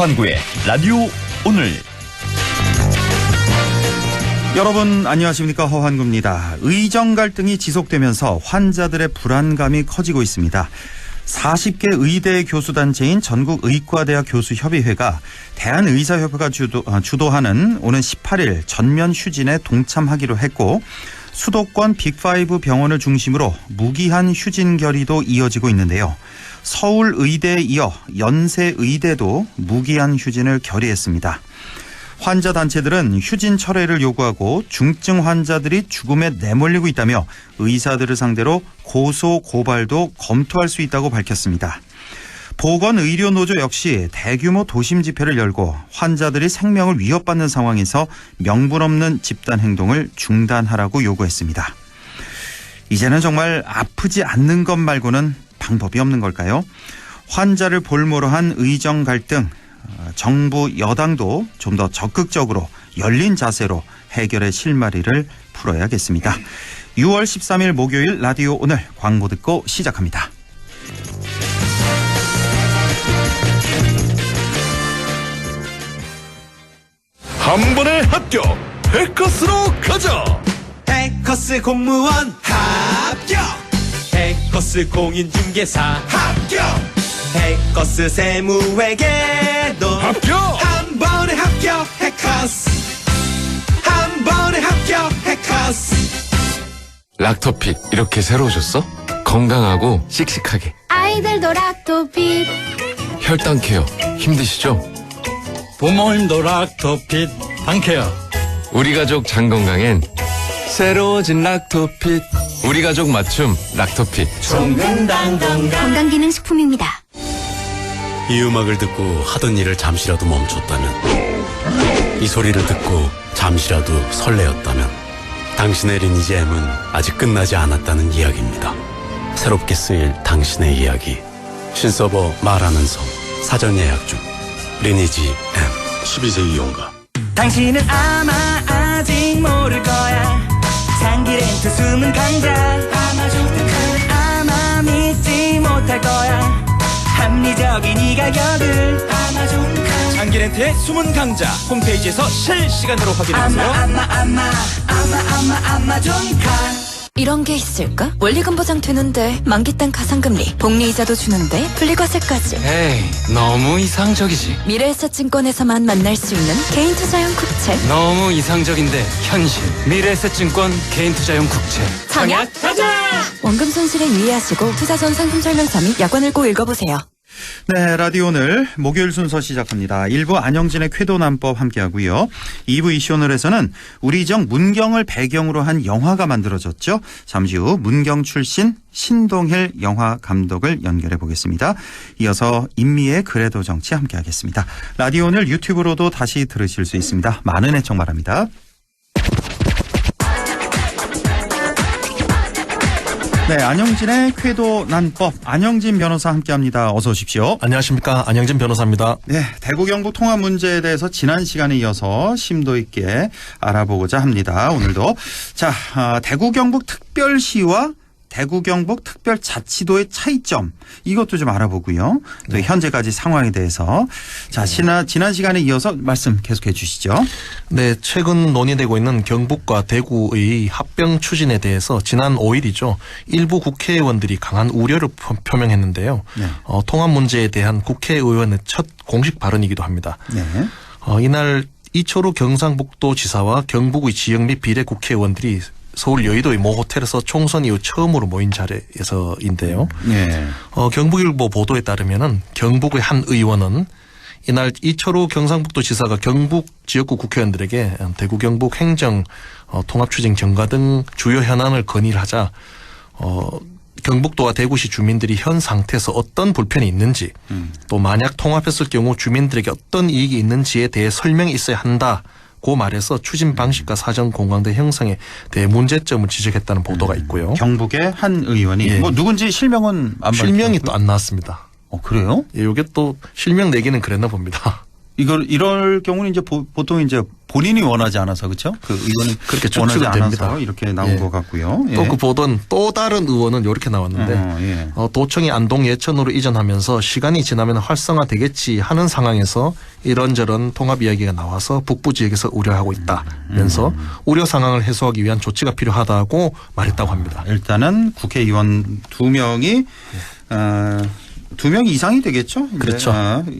허환구의 라디오 오늘. 여러분 안녕하십니까, 허환구입니다. 의정 갈등이 지속되면서 환자들의 불안감이 커지고 있습니다. 40개 의대 교수단체인 전국의과대학 교수협의회가 대한의사협회가 주도하는 오는 18일 전면 휴진에 동참하기로 했고, 수도권 빅5 병원을 중심으로 무기한 휴진 결의도 이어지고 있는데요. 서울의대에 이어 연세의대도 무기한 휴진을 결의했습니다. 환자 단체들은 휴진 철회를 요구하고 중증 환자들이 죽음에 내몰리고 있다며 의사들을 상대로 고소 고발도 검토할 수 있다고 밝혔습니다. 보건의료노조 역시 대규모 도심 집회를 열고 환자들이 생명을 위협받는 상황에서 명분 없는 집단 행동을 중단하라고 요구했습니다. 이제는 정말 아프지 않는 것 말고는 방법이 없는 걸까요? 환자를 볼모로 한 의정 갈등, 정부 여당도 좀 더 적극적으로 열린 자세로 해결의 실마리를 풀어야겠습니다. 6월 13일 목요일 라디오 오늘, 광고 듣고 시작합니다. 한 번에 합격! 해커스로 가자! 해커스 공무원 합격! 해커스 공인중개사 합격! 해커스 세무회계도 합격! 한 번에 합격! 해커스 한 번에 합격! 해커스. 락토핏 이렇게 새로 오셨어? 건강하고 씩씩하게. 아이들도 락토핏. 혈당 케어 힘드시죠? 부모님도 락토핏 당케어. 우리 가족 장 건강엔 새로워진 락토핏. 우리 가족 맞춤 락토핏. 건강 건강기능식품입니다. 이 음악을 듣고 하던 일을 잠시라도 멈췄다면, 이 소리를 듣고 잠시라도 설레었다면, 당신의 리니지 M은 아직 끝나지 않았다는 이야기입니다. 새롭게 쓰일 당신의 이야기. 신서버 말하는 섬 사전 예약 중. 리니지 M 12세 이용가. 당신은 아마 아직 모를 거야. 장기렌트 숨은 강자. 아마존 아마 믿지 못할 거야. 합리적인 이 가격을. 아마존 장기렌트의 숨은 강자 홈페이지에서 실시간으로 확인하세요. 아마존카. 이런 게 있을까? 원리금 보장 되는데, 만기 땐 가상금리, 복리이자도 주는데, 분리과세까지. 에이, 너무 이상적이지. 미래에셋증권에서만 만날 수 있는 개인 투자형 국채. 너무 이상적인데 현실. 미래에셋증권 개인투자용 국채. 청약 가자! 원금 손실에 유의하시고 투자 전 상품 설명서 및 약관을 꼭 읽어보세요. 네, 라디오 오늘 목요일 순서 시작합니다. 1부 안영진의 쾌도난법 함께하고요. 2부 이슈오늘에서는 우리 정 문경을 배경으로 한 영화가 만들어졌죠. 잠시 후 문경 출신 신동일 영화 감독을 연결해 보겠습니다. 이어서 임미의 그래도 정치 함께하겠습니다. 라디오 오늘 유튜브로도 다시 들으실 수 있습니다. 많은 애청 바랍니다. 네, 안영진의 쾌도난법, 안영진 변호사 함께합니다. 어서 오십시오. 안녕하십니까, 안영진 변호사입니다. 네, 대구 경북 통합 문제에 대해서 지난 시간에 이어서 심도 있게 알아보고자 합니다. 오늘도 자, 대구 경북 특별시와 대구 경북 특별자치도의 차이점, 이것도 좀 알아보고요. 또 현재까지 상황에 대해서 자, 지난 시간에 이어서 말씀 계속해 주시죠. 네, 최근 논의되고 있는 경북과 대구의 합병 추진에 대해서 지난 5일이죠. 일부 국회의원들이 강한 우려를 표명했는데요. 네. 통합 문제에 대한 국회의원의 첫 공식 발언이기도 합니다. 네. 이날 이철우 경상북도 지사와 경북의 지역 및 비례 국회의원들이 서울 여의도의 모 호텔에서 총선 이후 처음으로 모인 자리에서인데요. 네. 경북일보 보도에 따르면은 경북의 한 의원은 이날 이철우 경상북도 지사가 경북 지역구 국회의원들에게 대구 경북 행정 통합 추진 경과 등 주요 현안을 건의를 하자 경북도와 대구시 주민들이 현 상태에서 어떤 불편이 있는지, 또 만약 통합했을 경우 주민들에게 어떤 이익이 있는지에 대해 설명이 있어야 한다. 고 말해서 추진 방식과 사전 공강대 형성에 대해 문제점을 지적했다는 보도가 있고요. 경북의 한 의원이 예. 뭐 누군지 실명은 안 실명이 또 안 나왔습니다. 그래요? 예, 이게 또 실명 내기는 그랬나 봅니다. 이럴 경우는 이제 보통 이제 본인이 원하지 않아서 그렇죠? 그 의원은 그렇게 원하지 추측은 않아서 됩니다. 이렇게 나온 예. 것 같고요. 예. 또 그 보던 또 다른 의원은 이렇게 나왔는데 예. 도청이 안동 예천으로 이전하면서 시간이 지나면 활성화되겠지 하는 상황에서 이런저런 통합 이야기가 나와서 북부 지역에서 우려하고 있다면서 우려 상황을 해소하기 위한 조치가 필요하다고 말했다고 합니다. 일단은 국회의원 2명이 2명 이상이 되겠죠. 이제 그렇죠.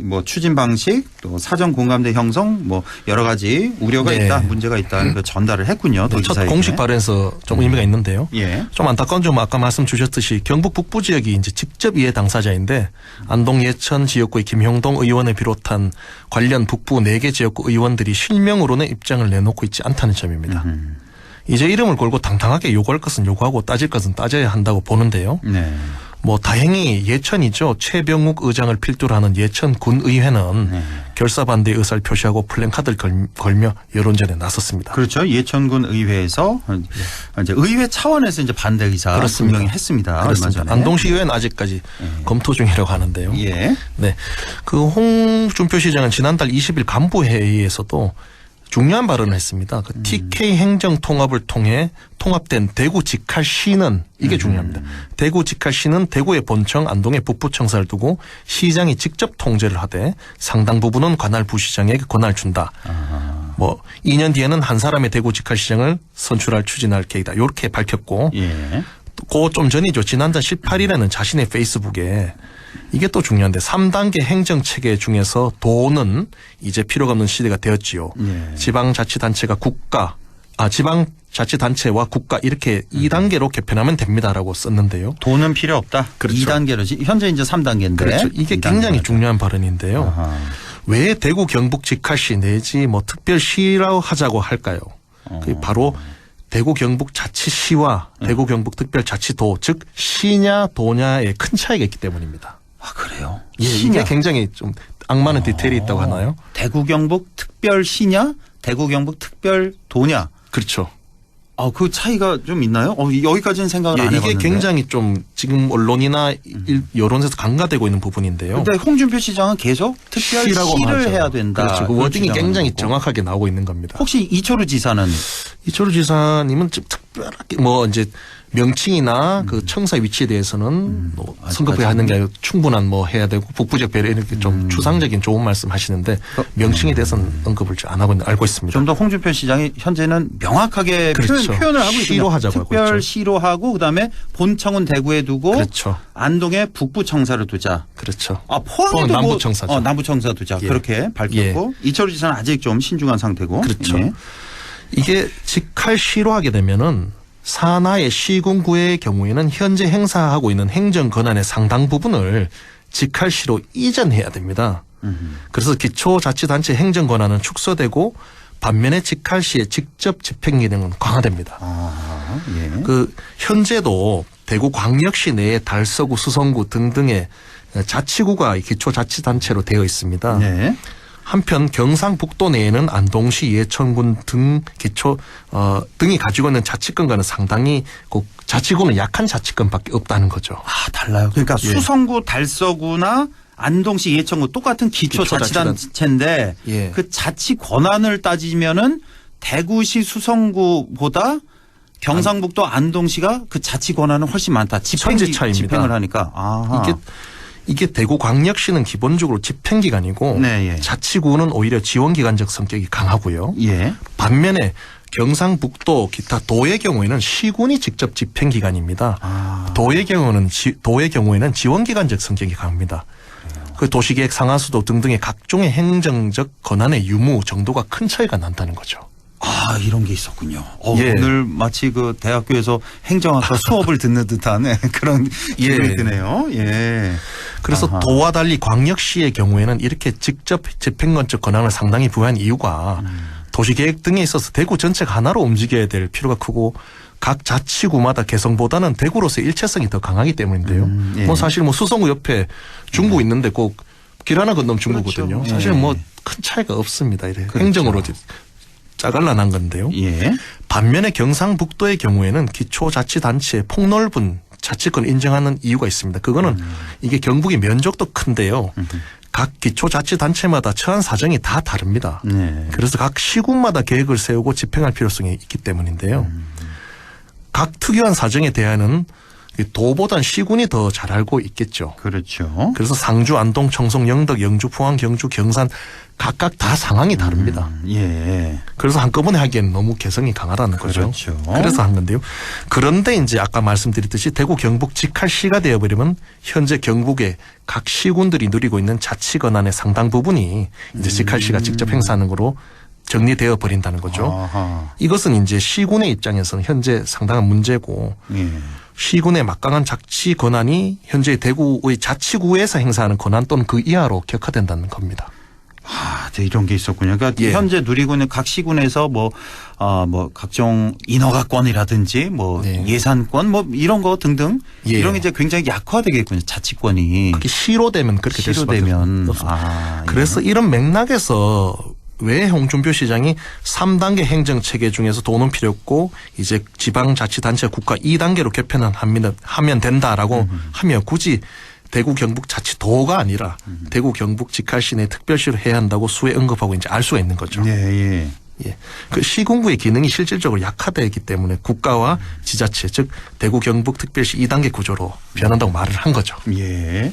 뭐 추진 방식, 또 사전 공감대 형성, 뭐 여러 가지 우려가 네. 있다, 문제가 있다는 걸 전달을 했군요. 네, 첫 도지사에게. 공식 발언에서 좀 의미가 있는데요. 예. 좀 안타까운 점 아까 말씀 주셨듯이 경북 북부 지역이 이제 직접 이해 당사자인데 안동 예천 지역구의 김형동 의원을 비롯한 관련 북부 4개 지역구 의원들이 실명으로는 입장을 내놓고 있지 않다는 점입니다. 이제 이름을 걸고 당당하게 요구할 것은 요구하고 따질 것은 따져야 한다고 보는데요. 네. 뭐 다행히 예천이죠. 최병욱 의장을 필두로 하는 예천 군의회는 결사 반대 의사를 표시하고 플랜카드를 걸며 여론전에 나섰습니다. 그렇죠. 예천군 의회에서 이제 의회 차원에서 이제 반대 의사 그렇습니다. 분명히 했습니다. 그렇습니다. 얼마 전에. 안동시 의회는 아직까지 검토 중이라고 하는데요. 예. 네, 그 홍준표 시장은 지난달 20일 간부회의에서도 중요한 발언을 했습니다. 그 TK 행정 통합을 통해 통합된 대구 직할시는 이게 중요합니다. 대구 직할시는 대구의 본청, 안동의 북부청사를 두고 시장이 직접 통제를 하되 상당 부분은 관할 부시장에게 권한을 준다. 뭐 2년 뒤에는 한 사람의 대구 직할시장을 선출할 추진할 계획이다. 이렇게 밝혔고 예. 그 좀 전이죠. 지난달 18일에는 자신의 페이스북에 이게 또 중요한데 3단계 행정체계 중에서 도는 이제 필요가 없는 시대가 되었지요. 예. 지방자치단체가 지방자치단체와 국가 이렇게 2단계로 개편하면 됩니다라고 썼는데요. 돈은 필요 없다. 그렇죠. 2단계로 현재 이제 3단계인데. 그렇죠. 이게 굉장히 중요한 발언인데요. 아하. 왜 대구 경북 직할시 내지 뭐 특별시라고 하자고 할까요? 그게 바로 대구 경북 자치시와 대구 경북 특별자치도 즉 시냐 도냐의 큰 차이가 있기 때문입니다. 아, 그래요? 예, 이게 굉장히 좀 악마는 디테일이 있다고 하나요? 대구 경북 특별시냐, 대구 경북 특별도냐. 그렇죠. 그 차이가 좀 있나요? 여기까지는 생각을 안 이게 해봤는데. 굉장히 좀 지금 언론이나 여론에서 강화되고 있는 부분인데요. 근데 홍준표 시장은 계속 시라고 특별시를 하죠. 해야 된다. 그렇죠. 그 그런 워딩이 주장을 굉장히 하고. 정확하게 나오고 있는 겁니다. 혹시 이철우 지사는 이철우 지사님은 좀 특별하게 뭐 이제 명칭이나 그 청사 위치에 대해서는 뭐 성급하게 하는 게 아니고 충분한 뭐 해야 되고 북부적 배려 이렇게 좀 추상적인 좋은 말씀 하시는데 명칭에 대해서는 언급을 안 하고 알고 있습니다. 좀 더 홍준표 시장이 현재는 명확하게 그렇죠. 표현을 하고 있거든요. 시로 하자고 하고 있죠. 특별시로 하고 그다음에 본청은 대구에 두고 그렇죠. 안동에 북부청사를 두자. 그렇죠. 포항에도 남부청사죠. 남부청사 두자. 예. 그렇게 밝혔고 이철우 지사는 아직 좀 신중한 상태고. 그렇죠. 예. 이게 직할시로 하게 되면은 산하의 시군구의 경우에는 현재 행사하고 있는 행정 권한의 상당 부분을 직할시로 이전해야 됩니다. 그래서 기초자치단체 행정 권한은 축소되고 반면에 직할시의 직접 집행 기능은 강화됩니다. 예. 그 현재도 대구 광역시 내에 달서구, 수성구 등등의 자치구가 기초자치단체로 되어 있습니다. 네. 한편 경상북도 내에는 안동시, 예천군 등 등이 가지고 있는 자치권과는 상당히 그 자치구는 약한 자치권밖에 없다는 거죠. 달라요. 그러니까 예. 수성구, 달서구나 안동시, 예천구 똑같은 기초자치단체인데 예. 그 자치 권한을 따지면은 대구시, 수성구보다 경상북도, 안동시가 그 자치 권한은 훨씬 많다. 천지 차이입니다. 집행을 하니까. 아하. 이게 대구 광역시는 기본적으로 집행기관이고 네, 예. 자치구는 오히려 지원기관적 성격이 강하고요. 예. 반면에 경상북도 기타 도의 경우에는 시군이 직접 집행기관입니다. 도의 경우에는 지원기관적 성격이 강합니다. 그 도시계획 상하수도 등등의 각종의 행정적 권한의 유무 정도가 큰 차이가 난다는 거죠. 이런 게 있었군요. 예. 오늘 마치 그 대학교에서 행정학과 수업을 듣는 듯한 그런 기분이 드네요. 예. 그래서 아하. 도와 달리 광역시의 경우에는 이렇게 직접 집행권적 권한을 상당히 부여한 이유가 도시계획 등에 있어서 대구 전체가 하나로 움직여야 될 필요가 크고 각 자치구마다 개성보다는 대구로서의 일체성이 더 강하기 때문인데요. 예. 뭐 사실 뭐 수성구 옆에 중구 있는데 꼭 길 하나 건너면 중구거든요. 그렇죠. 사실 예. 뭐 큰 차이가 없습니다. 이래 그렇죠. 행정으로 짜갈라난 건데요. 예. 반면에 경상북도의 경우에는 기초자치단체의 폭넓은 자치권 인정하는 이유가 있습니다. 그거는 이게 경북이 면적도 큰데요. 각 기초자치단체마다 처한 사정이 다 다릅니다. 네. 그래서 각 시군마다 계획을 세우고 집행할 필요성이 있기 때문인데요. 각 특유한 사정에 대해는 도보단 시군이 더 잘 알고 있겠죠. 그렇죠. 그래서 상주, 안동, 청송, 영덕, 영주, 포항, 경주, 경산 각각 다 상황이 다릅니다. 예. 그래서 한꺼번에 하기에는 너무 개성이 강하다는 거죠. 그렇죠. 그래서 한 건데요. 그런데 이제 아까 말씀드렸듯이 대구 경북 직할시가 되어버리면 현재 경북의 각 시군들이 누리고 있는 자치 권한의 상당 부분이 이제 직할시가 직접 행사하는 거로 정리되어 버린다는 거죠. 아하. 이것은 이제 시군의 입장에서는 현재 상당한 문제고 예. 시군의 막강한 자치 권한이 현재 대구의 자치구에서 행사하는 권한 또는 그 이하로 격화된다는 겁니다. 아, 네, 이런 게 있었군요. 그러니까 예. 현재 누리고 있는 각 시군에서 뭐 각종 인허가권이라든지 뭐 네. 예산권 뭐 이런 거 등등 예. 이런 게 이제 굉장히 약화되겠군요. 자치권이. 그게 시로되면 그렇게 될 수밖에 시로되면. 없습니다. 아, 그래서 이런 맥락에서 왜 홍준표 시장이 3단계 행정체계 중에서 돈은 필요 없고 이제 지방자치단체 국가 2단계로 개편을 하면 된다라고 하면 굳이 대구 경북 자치도가 아니라 대구 경북 직할시 내 특별시로 해야 한다고 수에 언급하고 이제 알 수가 있는 거죠. 예. 예. 그 시군구의 기능이 실질적으로 약화되어 있기 때문에 국가와 지자체 즉 대구 경북 특별시 2단계 구조로 변한다고 말을 한 거죠. 예.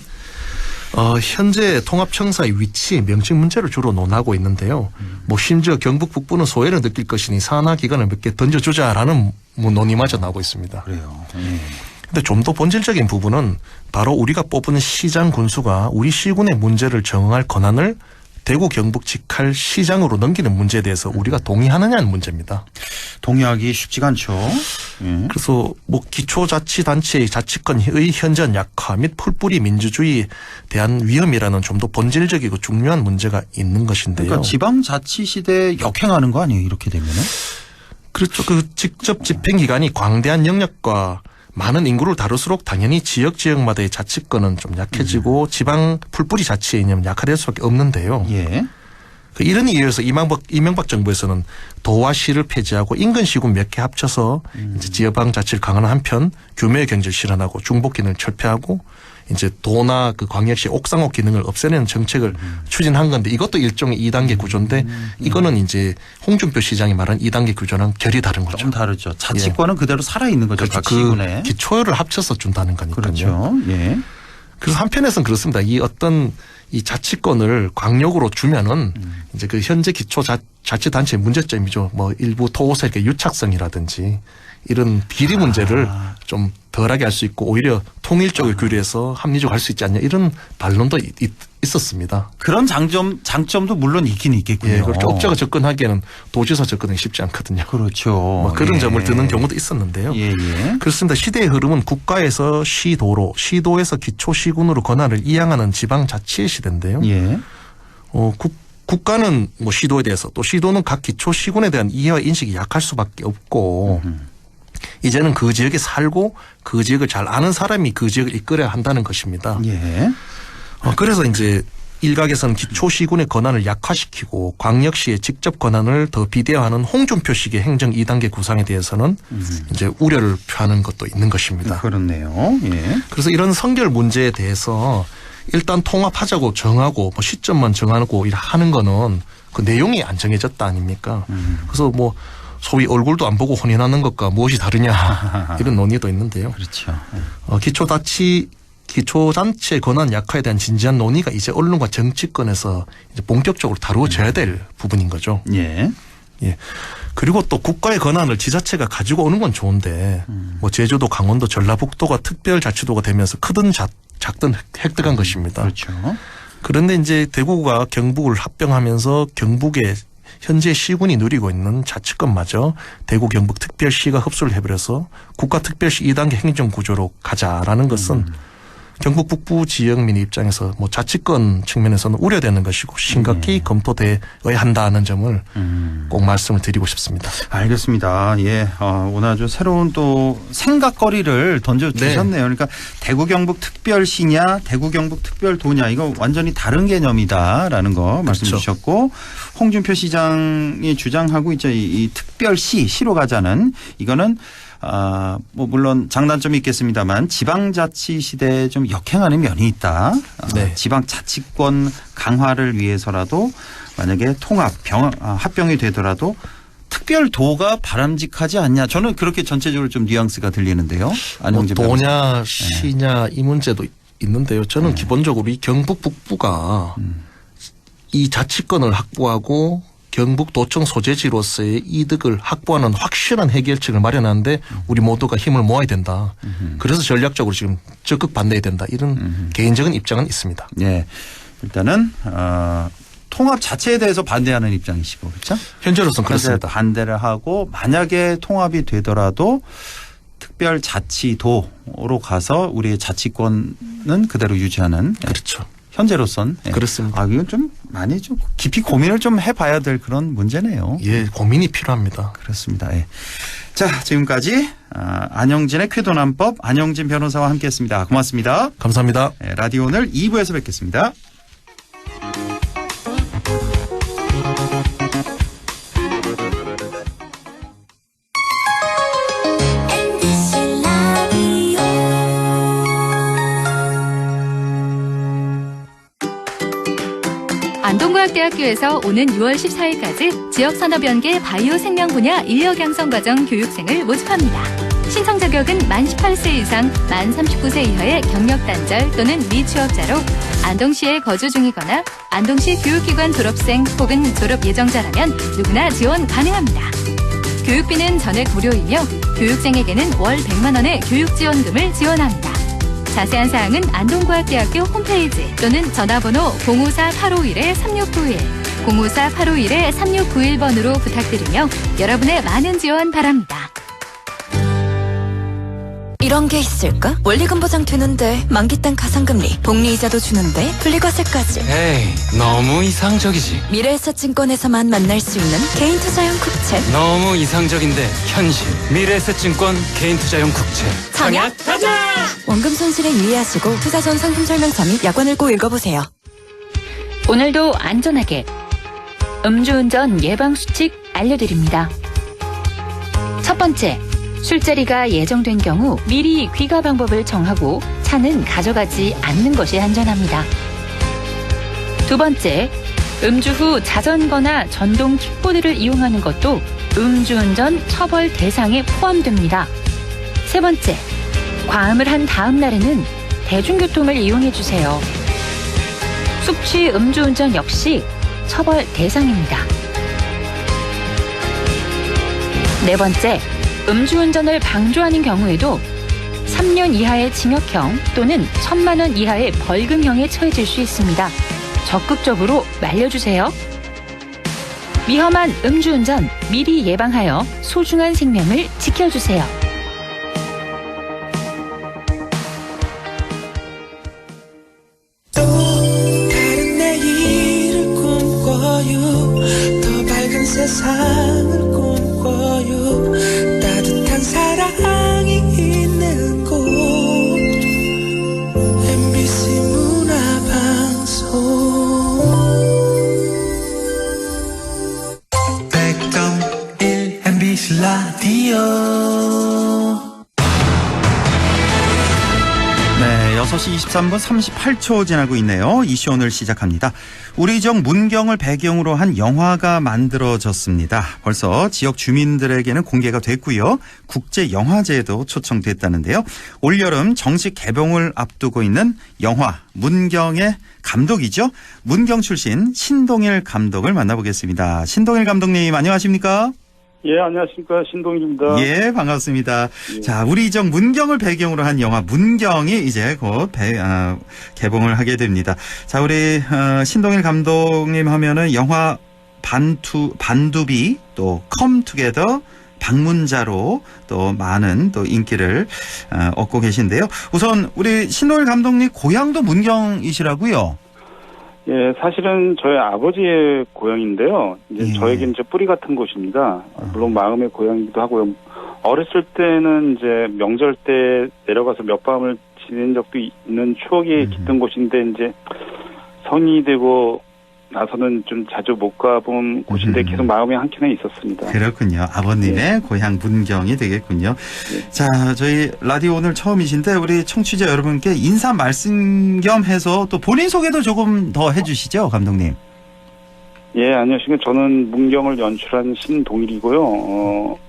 현재 통합청사의 위치, 명칭 문제를 주로 논하고 있는데요. 뭐 심지어 경북 북부는 소외를 느낄 것이니 산하 기관을 몇 개 던져주자라는 뭐 논의마저 나오고 있습니다. 그래요. 예. 근데 좀 더 본질적인 부분은 바로 우리가 뽑은 시장 군수가 우리 시군의 문제를 정할 권한을 대구 경북 직할 시장으로 넘기는 문제에 대해서 우리가 동의하느냐는 문제입니다. 동의하기 쉽지가 않죠. 예. 그래서 뭐 기초자치단체의 자치권의 현저한 약화 및 풀뿌리 민주주의에 대한 위험이라는 좀 더 본질적이고 중요한 문제가 있는 것인데요. 그러니까 지방자치 시대에 역행하는 거 아니에요? 이렇게 되면은? 그렇죠. 그 직접 집행기관이 광대한 영역과 많은 인구를 다룰수록 당연히 지역마다의 자치권은 좀 약해지고 지방 풀뿌리 자치의 이념은 약화될 수밖에 없는데요. 예. 이런 이유에서 이명박 정부에서는 도와 시를 폐지하고 인근 시군 몇 개 합쳐서 이제 지방 자치를 강화하는 한편 규모의 경제를 실현하고 중복 기능을 철폐하고 이제 도나 그 광역시 옥상옥 기능을 없애는 정책을 추진한 건데 이것도 일종의 2단계 구조인데 이거는 이제 홍준표 시장이 말한 2단계 구조랑 결이 다른 거죠. 좀 다르죠. 자치권은 그대로 살아있는 거죠. 그렇죠. 각 시군에. 그 기초를 합쳐서 준다는 거니까요. 그렇죠. 예. 그래서 한편에서는 그렇습니다. 이 어떤 이 자치권을 광역으로 주면은 이제 그 현재 기초 자치단체의 문제점이죠. 뭐 일부 토호세력의 유착성이라든지 이런 비리 문제를 좀 덜하게 할 수 있고 오히려 통일적으로 규리해서 합리적으로 할 수 있지 않냐 이런 반론도 있었습니다. 그런 장점도 물론 있긴 있겠군요. 예, 그렇죠. 업자가 접근하기에는 도지사 접근이 쉽지 않거든요. 그렇죠. 뭐 그런 예. 점을 드는 경우도 있었는데요. 예. 그렇습니다. 시대의 흐름은 국가에서 시도로, 시도에서 기초시군으로 권한을 이양하는 지방자치의 시대인데요. 예. 국가는 뭐 시도에 대해서 또 시도는 각 기초시군에 대한 이해와 인식이 약할 수밖에 없고 이제는 그 지역에 살고 그 지역을 잘 아는 사람이 그 지역을 이끌어야 한다는 것입니다. 예. 그래서 이제 일각에서는 기초시군의 권한을 약화시키고 광역시의 직접 권한을 더 비대화하는 홍준표식의 행정 2단계 구상에 대해서는 이제 우려를 표하는 것도 있는 것입니다. 그렇네요. 예. 그래서 이런 선결 문제에 대해서 일단 통합하자고 정하고 뭐 시점만 정하고 하는 거는 그 내용이 안 정해졌다 아닙니까? 그래서 뭐 소위 얼굴도 안 보고 혼인하는 것과 무엇이 다르냐 이런 논의도 있는데요. 그렇죠. 기초단체 권한 약화에 대한 진지한 논의가 이제 언론과 정치권에서 이제 본격적으로 다루어져야 될 부분인 거죠. 예. 예. 그리고 또 국가의 권한을 지자체가 가지고 오는 건 좋은데 뭐 제주도, 강원도, 전라북도가 특별자치도가 되면서 크든 작든 획득한 것입니다. 그렇죠. 그런데 이제 대구가 경북을 합병하면서 경북의 현재 시군이 누리고 있는 자치권마저 대구 경북 특별시가 흡수를 해버려서 국가특별시 2단계 행정구조로 가자라는 것은 경북 북부 지역민의 입장에서 뭐 자치권 측면에서는 우려되는 것이고 심각히 검토되어야 한다는 점을 꼭 말씀을 드리고 싶습니다. 알겠습니다. 예. 오늘 아주 새로운 또 생각거리를 던져주셨네요. 그러니까 대구 경북 특별시냐 대구 경북 특별도냐 이거 완전히 다른 개념이다라는 거 말씀 주셨고 홍준표 시장이 주장하고 이제 이 시로 가자는 이거는 뭐 물론 장단점이 있겠습니다만 지방자치 시대에 좀 역행하는 면이 있다. 네. 지방자치권 강화를 위해서라도 만약에 합병이 되더라도 특별도가 바람직하지 않냐. 저는 그렇게 전체적으로 좀 뉘앙스가 들리는데요. 뭐 도냐 시냐 이 문제도 있는데요. 저는 기본적으로 이 경북 북부가 이 자치권을 확보하고 경북도청 소재지로서의 이득을 확보하는 확실한 해결책을 마련하는데 우리 모두가 힘을 모아야 된다. 그래서 전략적으로 지금 적극 반대해야 된다. 이런 개인적인 입장은 있습니다. 네. 일단은 통합 자체에 대해서 반대하는 입장이시고 그렇죠? 현재로서는 그렇습니다. 반대를 하고 만약에 통합이 되더라도 특별자치도로 가서 우리의 자치권은 그대로 유지하는. 그렇죠. 현재로선. 그렇습니다. 이건 좀 많이 좀 깊이 고민을 좀 해봐야 될 그런 문제네요. 예, 고민이 필요합니다. 그렇습니다. 예. 자, 지금까지 안영진의 쾌도난법 안영진 변호사와 함께했습니다. 고맙습니다. 감사합니다. 예, 라디오 오늘 2부에서 뵙겠습니다. 안동과학대학교에서 오는 6월 14일까지 지역산업연계 바이오 생명 분야 인력 양성과정 교육생을 모집합니다. 신청 자격은 만 18세 이상, 만 39세 이하의 경력 단절 또는 미취업자로 안동시에 거주 중이거나 안동시 교육기관 졸업생 혹은 졸업 예정자라면 누구나 지원 가능합니다. 교육비는 전액 무료이며 교육생에게는 월 100만 원의 교육지원금을 지원합니다. 자세한 사항은 안동과학대학교 홈페이지 또는 전화번호 054-851-3691, 054-851-3691번으로 부탁드리며 여러분의 많은 지원 바랍니다. 이런 게 있을까? 원리금 보장 되는데 만기 딴 가상금리, 복리이자도 주는데 분리과세까지. 에이, 너무 이상적이지. 미래에셋증권에서만 만날 수 있는 개인투자용 국채. 너무 이상적인데 현실. 미래에셋증권 개인투자용 국채. 청약 가자! 원금 손실에 유의하시고 투자 전 상품 설명서 및 약관을 꼭 읽어보세요. 오늘도 안전하게 음주운전 예방수칙 알려드립니다. 첫 번째, 술자리가 예정된 경우 미리 귀가 방법을 정하고 차는 가져가지 않는 것이 안전합니다. 두 번째, 음주 후 자전거나 전동 킥보드를 이용하는 것도 음주운전 처벌 대상에 포함됩니다. 세 번째, 과음을 한 다음 날에는 대중교통을 이용해 주세요. 숙취 음주운전 역시 처벌 대상입니다. 네 번째, 음주운전을 방조하는 경우에도 3년 이하의 징역형 또는 1,000만 원 이하의 벌금형에 처해질 수 있습니다. 적극적으로 말려주세요. 위험한 음주운전 미리 예방하여 소중한 생명을 지켜주세요. 또 다른 내일을 꿈꿔요. 더 밝은 세상을 꿈꿔요. 따뜻한 사랑이 있는 곳 MBC 문화방송 100.1 MBC 라디오. 네, 6시 23분 38초 지나고 있네요. 이슈 오늘 시작합니다. 우리 지역 문경을 배경으로 한 영화가 만들어졌습니다. 벌써 지역 주민들에게는 공개가 됐고요. 국제영화제에도 초청됐다는데요. 올여름 정식 개봉을 앞두고 있는 영화 문경의 감독이죠. 문경 출신 신동일 감독을 만나보겠습니다. 신동일 감독님 안녕하십니까? 예, 안녕하십니까. 신동일입니다. 예, 반갑습니다. 예. 자, 우리 지역 문경을 배경으로 한 영화 문경이 이제 곧 개봉을 하게 됩니다. 자, 우리 신동일 감독님 하면은 영화 반두비 또 컴투게더 방문자로 또 많은 또 인기를 얻고 계신데요. 우선 우리 신동일 감독님 고향도 문경이시라고요? 예, 사실은 저희 아버지의 고향인데요. 이제 예. 저에게는 이제 뿌리 같은 곳입니다. 물론 마음의 고향이기도 하고요. 어렸을 때는 이제 명절 때 내려가서 몇 밤을 지낸 적도 있는 추억이 깃든 곳인데 이제 성인이 되고 나서는 좀 자주 못 가본 곳인데 계속 마음에 한켠에 있었습니다. 그렇군요. 아버님의 고향 문경이 되겠군요. 자, 저희 라디오 오늘 처음이신데 우리 청취자 여러분께 인사 말씀 겸 해서 또 본인 소개도 조금 더 해주시죠, 감독님. 예, 안녕하십니까. 저는 문경을 연출한 신동일이고요.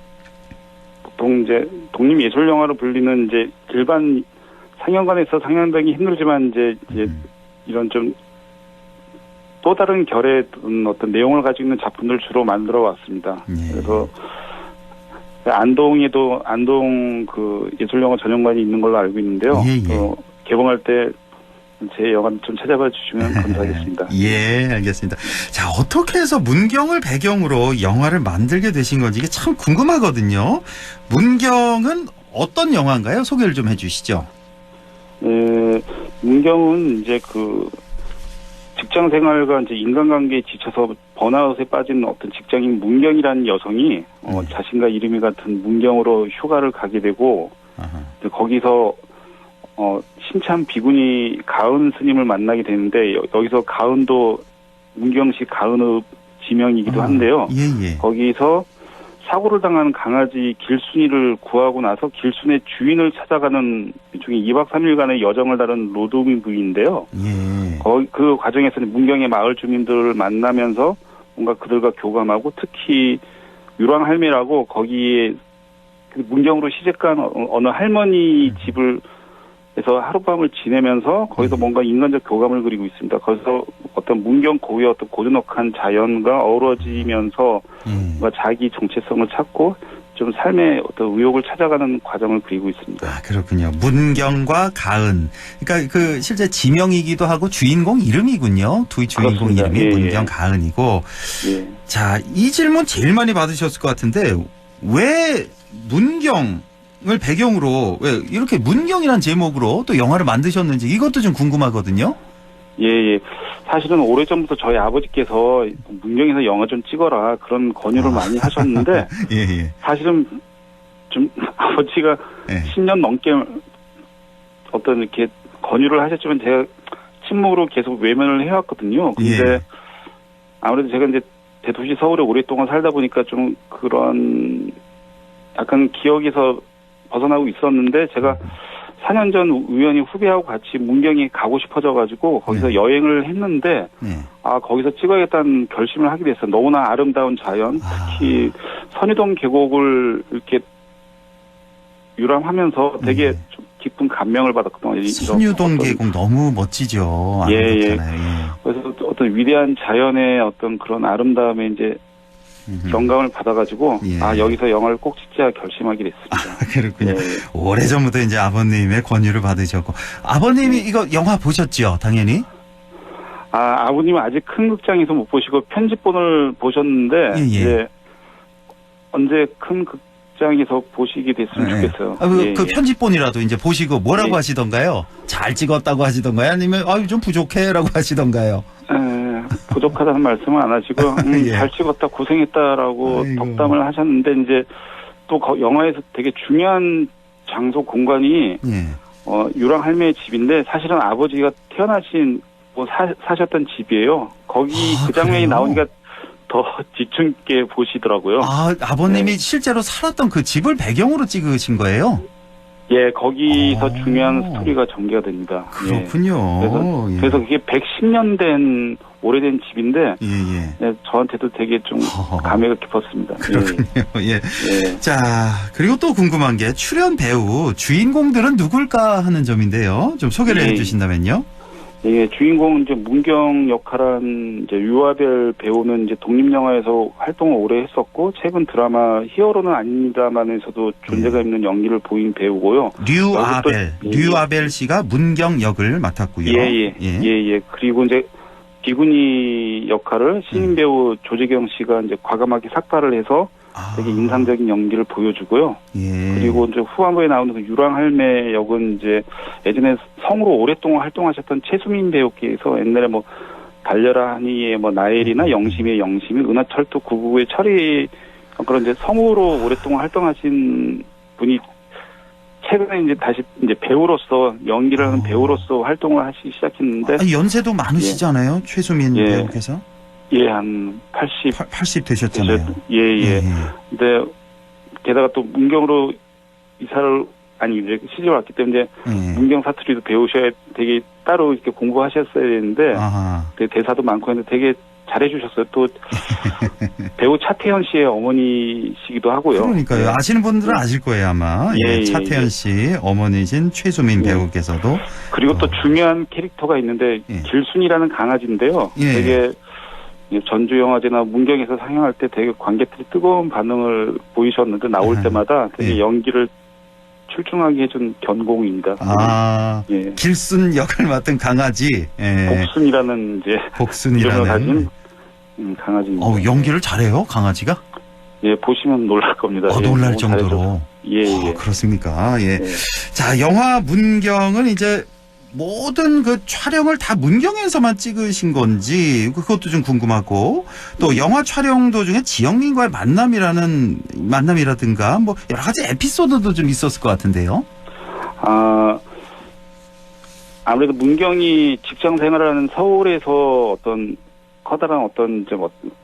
보통 이제 독립예술영화로 불리는 이제 일반 상영관에서 상영되기 힘들지만 이제 이런 좀 또 다른 결의 어떤 내용을 가지고 있는 작품들 주로 만들어 왔습니다. 그래서 안동에도 안동 그 예술영화 전용관이 있는 걸로 알고 있는데요. 개봉할 때 제 영화 좀 찾아봐 주시면 감사하겠습니다. 예, 알겠습니다. 자, 어떻게 해서 문경을 배경으로 영화를 만들게 되신 건지 이게 참 궁금하거든요. 문경은 어떤 영화인가요? 소개를 좀 해주시죠. 문경은 이제 그 직장 생활과 이제 인간관계에 지쳐서 번아웃에 빠진 어떤 직장인 문경이라는 여성이 자신과 이름이 같은 문경으로 휴가를 가게 되고 거기서 신참 비구니 가은 스님을 만나게 되는데 여기서 가은도 문경시 가은의 지명이기도 한데요. 거기서 사고를 당한 강아지 길순이를 구하고 나서 길순의 주인을 찾아가는 일종의 2박 3일간의 여정을 다룬 로드무비인데요. 그 과정에서는 문경의 마을 주민들을 만나면서 뭔가 그들과 교감하고 특히 유랑 할매라고 거기에 문경으로 시집간 어느 할머니 집을 에서 하룻밤을 지내면서 거기서 뭔가 인간적 교감을 그리고 있습니다. 거기서 어떤 문경 고유의 어떤 고즈넉한 자연과 어우러지면서 뭔가 자기 정체성을 찾고 좀 삶의 어떤 의욕을 찾아가는 과정을 그리고 있습니다. 아, 그렇군요. 문경과 가은. 그러니까 그 실제 지명이기도 하고 주인공 이름이군요. 두 주인공 그렇습니다. 이름이 문경, 가은이고. 자, 이 질문 제일 많이 받으셨을 것 같은데 왜 문경 을 배경으로 왜 이렇게 문경이라는 제목으로 또 영화를 만드셨는지 이것도 좀 궁금하거든요. 사실은 오래전부터 저희 아버지께서 문경에서 영화 좀 찍어라 그런 권유를 많이 하셨는데 사실은 좀 아버지가 10년 넘게 어떤 이렇게 권유를 하셨지만 제가 침묵으로 계속 외면을 해왔거든요. 근데 아무래도 제가 이제 대도시 서울에 오랫동안 살다 보니까 좀 그런 약간 기억에서 벗어나고 있었는데 제가 4년 전 우연히 후배하고 같이 문경에 가고 싶어져가지고 거기서 여행을 했는데 거기서 찍어야겠다는 결심을 하게 됐어요. 너무나 아름다운 자연, 특히 선유동 계곡을 이렇게 유람하면서 되게 좀 깊은 감명을 받았거든요. 선유동 계곡 너무 멋지죠. 그래서 어떤 위대한 자연의 어떤 그런 아름다움에 이제 영감을 받아가지고 여기서 영화를 꼭 찍자 결심하게 됐습니다. 그렇군요. 오래전부터 이제 아버님의 권유를 받으셨고 아버님이 이거 영화 보셨죠? 당연히. 아버님은 아직 큰 극장에서 못 보시고 편집본을 보셨는데 이제 언제 큰 극장에서 보시게 됐으면 좋겠어요. 그 편집본이라도 이제 보시고 뭐라고 하시던가요? 잘 찍었다고 하시던가요? 아니면 좀 부족해라고 하시던가요? 부족하다는 말씀은 안 하시고 잘 찍었다 고생했다라고 덕담을 하셨는데 이제 또 영화에서 되게 중요한 장소 공간이 유랑 할매의 집인데 사실은 아버지가 태어나신 사셨던 집이에요. 거기 그 장면이 나오니까 더 집중있게 보시더라고요. 아버님이 실제로 살았던 그 집을 배경으로 찍으신 거예요? 거기서 중요한 스토리가 전개가 됩니다. 그렇군요. 그래서 그게 110년 된 오래된 집인데 저한테도 되게 좀 감회가 깊었습니다. 그렇군요. 자, 그리고 또 궁금한 게 출연 배우 주인공들은 누굴까 하는 점인데요. 좀 소개를 해주신다면요. 주인공은 이제 문경 역할한 이제 유아벨 배우는 이제 독립영화에서 활동을 오래 했었고 최근 드라마 히어로는 아닙니다만에서도 존재감 있는 연기를 보인 배우고요. 류아벨 씨가 문경 역을 맡았고요. 그리고 이제 비구니 역할을 신인 배우 조재경 씨가 이제 과감하게 삭발을 해서 되게 인상적인 연기를 보여주고요. 그리고 이제 후반부에 나오는 그 유랑 할매 역은 이제 예전에 성우로 오랫동안 활동하셨던 최수민 배우께서 옛날에 뭐 달려라 하니의 뭐 나엘이나 영심의 영심이 은하철도 999의 철이 그런 이제 성우로 오랫동안 활동하신 분이 최근에 이제 다시 이제 배우로서 연기를 하는 배우로서 활동을 하시기 시작했는데 연세도 많으시잖아요. 최수민 배우께서. 예, 한 80. 80 되셨잖아요. 예. 근데 게다가 또 문경으로 이제 시집을 왔기 때문에 문경 사투리도 배우셔야 되게 따로 이렇게 공부하셨어야 되는데 대사도 많고 했는데 되게 잘해주셨어요. 또 배우 차태현 씨의 어머니시기도 하고요. 그러니까요. 네. 아시는 분들은 아실 거예요 아마. 예, 차태현 씨 어머니신 최수민 배우께서도. 그리고 또 중요한 캐릭터가 있는데 길순이라는 강아지인데요. 되게 전주영화제나 문경에서 상영할 때 되게 관객들이 뜨거운 반응을 보이셨는데 나올 때마다 되게 연기를 출중하게 해준 견공입니다. 길순 역을 맡은 강아지. 복순이라는 이름을 가진 강아지입니다. 연기를 잘해요 강아지가? 예, 보시면 놀랄 겁니다. 놀랄 정도로. 그렇습니까? 자, 영화 문경은 이제 모든 그 촬영을 다 문경에서만 찍으신 건지 그것도 좀 궁금하고 또 영화 촬영 도중에 지영민과의 만남이라든가 뭐 여러 가지 에피소드도 좀 있었을 것 같은데요. 아무래도 문경이 직장 생활하는 서울에서 어떤 커다란 어떤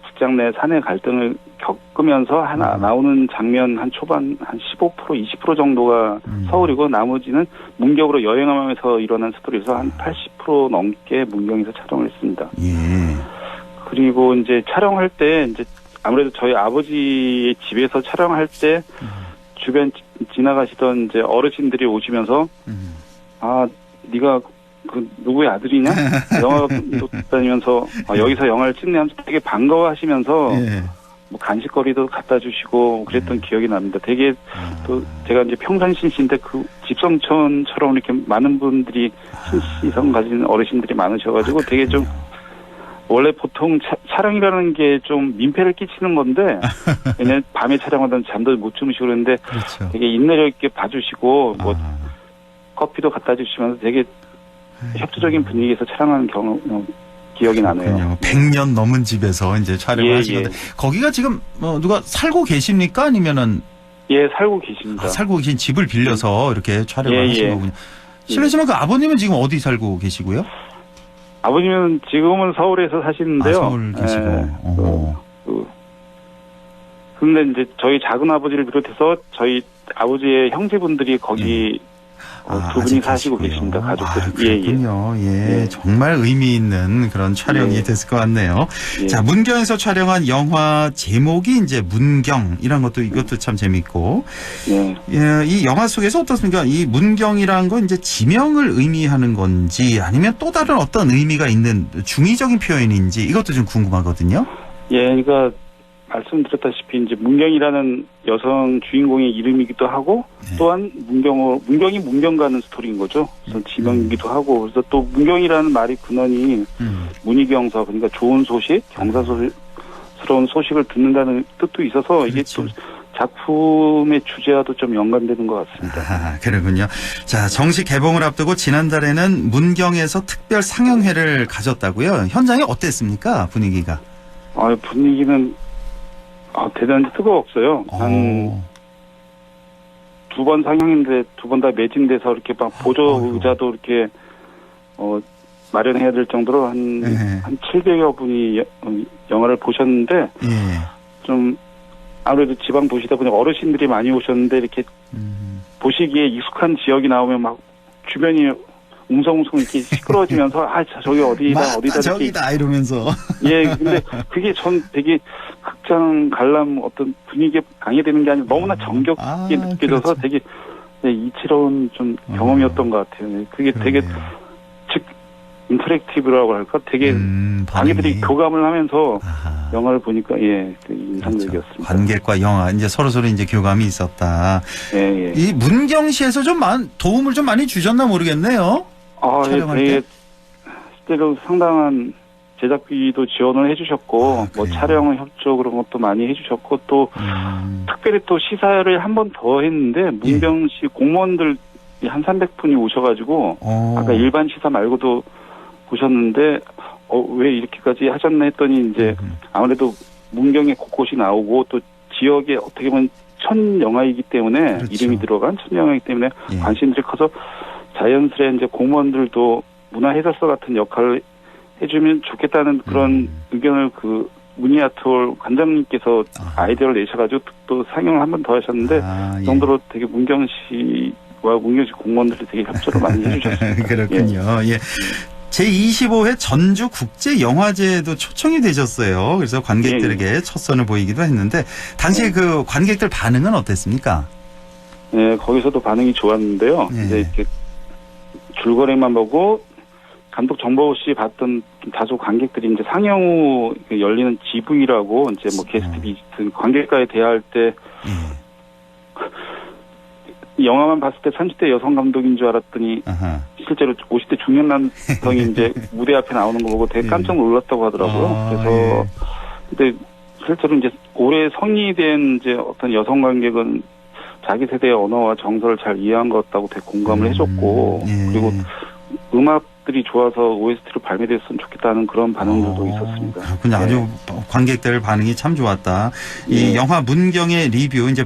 직장 내 사내 갈등을 겪으면서 나오는 장면 한 초반 한 15% 20% 정도가 서울이고 나머지는 문경으로 여행하면서 일어난 스토리에서 한 80% 넘게 문경에서 촬영을 했습니다. 그리고 이제 촬영할 때 이제 아무래도 저희 아버지의 집에서 촬영할 때 주변 지나가시던 이제 어르신들이 오시면서 네가 그 누구의 아들이냐? 영화 다니면서 여기서 영화를 찍네 하면서 되게 반가워하시면서 뭐 간식거리도 갖다 주시고 그랬던 기억이 납니다. 되게 또 제가 이제 평산신시인데 그 집성촌처럼 이렇게 많은 분들이 신시성 가진 어르신들이 많으셔가지고 되게 좀 원래 보통 촬영이라는 게 좀 민폐를 끼치는 건데 왜냐면 밤에 촬영하다 잠도 못 주무시고 그러는데 되게 인내력 있게 봐주시고 뭐 커피도 갖다 주시면서 되게 협조적인 분위기에서 촬영하는 기억이 나네요. 100년 넘은 집에서 이제 촬영을 하시는데 거기가 지금 누가 살고 계십니까? 아니면은 살고 계십니다. 살고 계신 집을 빌려서 이렇게 촬영을 하신 거군요. 실례지만 그 아버님은 지금 어디 살고 계시고요? 아버님은 지금은 서울에서 사시는데요. 서울 계시고. 근데 이제 저희 작은 아버지를 비롯해서 저희 아버지의 형제분들이 거기 두 분이 사시고 계십니다. 가족들이. 그렇군요. 정말 의미 있는 그런 촬영이 됐을 것 같네요. 자, 문경에서 촬영한 영화 제목이 이제 문경이란 것도 이것도 참 재밌고. 이 영화 속에서 어떻습니까? 이 문경이란 건 이제 지명을 의미하는 건지 아니면 또 다른 어떤 의미가 있는 중의적인 표현인지 이것도 좀 궁금하거든요. 그러니까 말씀드렸다시피 이제 문경이라는 여성 주인공의 이름이기도 하고 또한 문경이 문경 가는 스토리인 거죠. 그래서 지명이기도 하고 그래서 또 문경이라는 말이 근원이 문의경서 그러니까 좋은 소식, 경사스러운 소식을 듣는다는 뜻도 있어서 이게 또 작품의 주제와도 좀 연관되는 것 같습니다. 그렇군요. 자, 정식 개봉을 앞두고 지난달에는 문경에서 특별 상영회를 가졌다고요. 현장이 어땠습니까? 분위기가? 분위기는 대단히 뜨거웠어요. 한 2번 상영인데 2번 다 매진돼서 이렇게 막 보조 의자도 이렇게 마련해야 될 정도로 한 700여 분이 영화를 보셨는데 좀 아무래도 지방 도시다 보니 어르신들이 많이 오셨는데 이렇게 보시기에 익숙한 지역이 나오면 막 주변이 웅성웅성 이렇게 시끄러워지면서 저기 어디다 저기다 이러면서 근데 그게 전 되게 극장 관람 어떤 분위기에 방해되는 게 아니라 너무나 정겹게 느껴져서 되게 이치로운 좀 경험이었던 것 같아요. 그게 되게 즉 인터랙티브라고 할까 되게 관객들이 교감을 하면서 영화를 보니까 인상적이었습니다. 관객과 영화 이제 서로 이제 교감이 있었다. 이 문경시에서 좀 도움을 좀 많이 주셨나 모르겠네요. 촬영할 때. 실제로 상당한 제작비도 지원을 해주셨고 뭐 촬영 협조 그런 것도 많이 해주셨고 또 특별히 또 시사를 한 번 더 했는데 문경시 공무원들 한 300분이 오셔가지고 아까 일반 시사 말고도 보셨는데 왜 이렇게까지 하셨나 했더니 이제 아무래도 문경에 곳곳이 나오고 또 지역에 어떻게 보면 천 영화이기 때문에 이름이 들어간 천 영화이기 때문에 관심들이 커서 자연스레 이제 공무원들도 문화 해설서 같은 역할을 해주면 좋겠다는 그런 의견을 그 문희아트홀 관장님께서 아이디어를 내셔가지고 또 상영을 한 번 더 하셨는데 그 정도로 되게 문경 씨와 문경시 공무원들이 되게 협조를 많이 해주셨습니다. 그렇군요. 예. 제25회 전주국제영화제에도 초청이 되셨어요. 그래서 관객들에게 첫 선을 보이기도 했는데 당시 그 관객들 반응은 어땠습니까? 네, 거기서도 반응이 좋았는데요. 이제 이렇게 줄거리만 보고 감독 정보우 씨 봤던 다수 관객들이 이제 상영 후 열리는 GV라고 이제 뭐 게스트 비지트 관객과의 대화할 때 영화만 봤을 때 30대 여성 감독인 줄 알았더니 실제로 50대 중년 남성이 이제 무대 앞에 나오는 거 보고 되게 깜짝 놀랐다고 하더라고요. 그래서 근데 실제로 이제 올해 성리된 이제 어떤 여성 관객은 자기 세대의 언어와 정서를 잘 이해한 것 같다고 되게 공감을 해줬고 그리고 음악들이 좋아서 OST로 발매됐으면 좋겠다는 그런 반응들도 있었습니다. 그렇군요. 아주 관객들 반응이 참 좋았다. 이 영화 문경의 리뷰 이제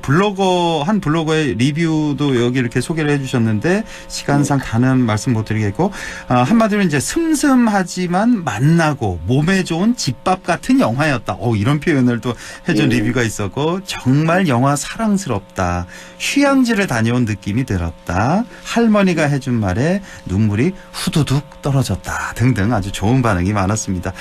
한 블로거의 리뷰도 여기 이렇게 소개를 해주셨는데 시간상 다는 말씀 못 드리겠고 한마디로 이제 슴슴하지만 맛나고 몸에 좋은 집밥 같은 영화였다. 이런 표현을 또 해준 리뷰가 있었고 정말 영화 사랑스럽다. 휴양지를 다녀온 느낌이 들었다. 할머니가 해준 말에 눈물이 후두둑 떨어졌다 등등 아주 좋은 반응이 많았습니다.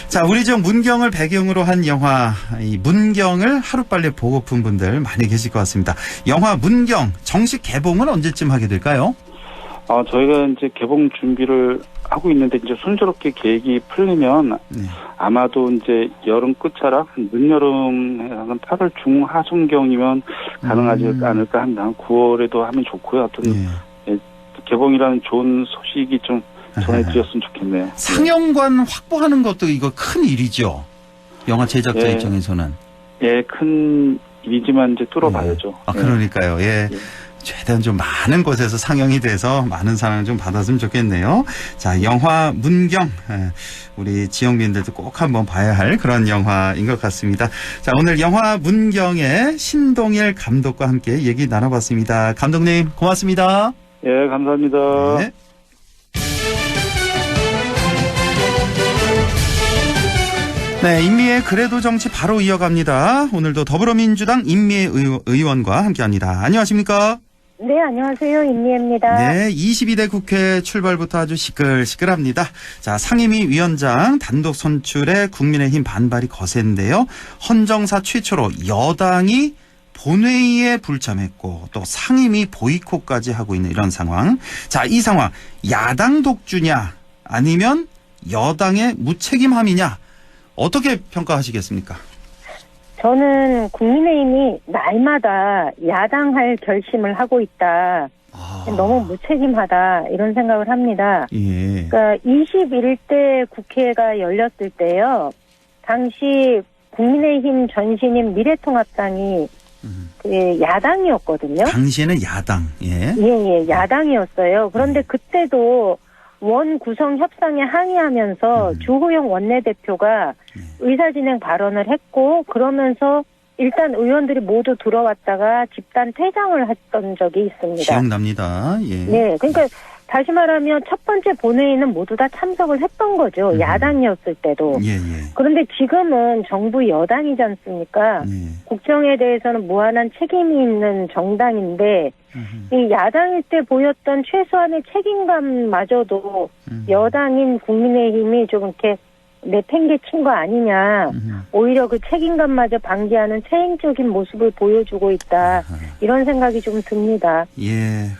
자, 우리 지역 문경을 배경으로 한 영화 이 문경을 하루빨리 보고픈 분들 많이 계실 것 같습니다. 영화 문경 정식 개봉은 언제쯤 하게 될까요? 저희가 이제 개봉 준비를 하고 있는데 이제 순조롭게 계획이 풀리면 아마도 이제 여름 끝자락 늦여름 한 8월 중하순경이면 가능하지 않을까 합니다. 9월에도 하면 좋고요. 하여튼 개봉이라는 좋은 소식이 좀 전해드렸으면 좋겠네요. 상영관 확보하는 것도 이거 큰 일이죠. 영화 제작자 입장에서는. 큰 일이지만 이제 뚫어봐야죠. 그러니까요. 최대한 좀 많은 곳에서 상영이 돼서 많은 사랑을 좀 받았으면 좋겠네요. 자, 영화 문경. 우리 지역민들도 꼭 한번 봐야 할 그런 영화인 것 같습니다. 자, 오늘 영화 문경의 신동일 감독과 함께 얘기 나눠봤습니다. 감독님, 고맙습니다. 감사합니다. 네. 네, 임미의 그래도 정치 바로 이어갑니다. 오늘도 더불어민주당 임미애 의원과 함께합니다. 안녕하십니까? 네, 안녕하세요. 임미애입니다. 네, 22대 국회 출발부터 아주 시끌시끌합니다. 자, 상임위 위원장 단독 선출에 국민의힘 반발이 거센데요. 헌정사 최초로 여당이 본회의에 불참했고 또 상임위 보이콧까지 하고 있는 이런 상황. 자, 이 상황 야당 독주냐 아니면 여당의 무책임함이냐 어떻게 평가하시겠습니까? 저는 국민의힘이 날마다 야당할 결심을 하고 있다. 너무 무책임하다 이런 생각을 합니다. 그러니까 21대 국회가 열렸을 때요. 당시 국민의힘 전신인 미래통합당이 야당이었거든요. 당시에는 야당. 야당이었어요. 그런데 그때도 원 구성 협상에 항의하면서 주호영 원내대표가 의사진행 발언을 했고 그러면서 일단 의원들이 모두 들어왔다가 집단 퇴장을 했던 적이 있습니다. 기억납니다. 네, 그러니까 다시 말하면 첫 번째 본회의는 모두 다 참석을 했던 거죠. 야당이었을 때도. 그런데 지금은 정부 여당이지 않습니까? 국정에 대해서는 무한한 책임이 있는 정당인데 이 야당일 때 보였던 최소한의 책임감마저도 여당인 국민의힘이 좀 이렇게 내팽개친 거 아니냐. 오히려 그 책임감마저 방기하는 퇴행적인 모습을 보여주고 있다. 이런 생각이 좀 듭니다.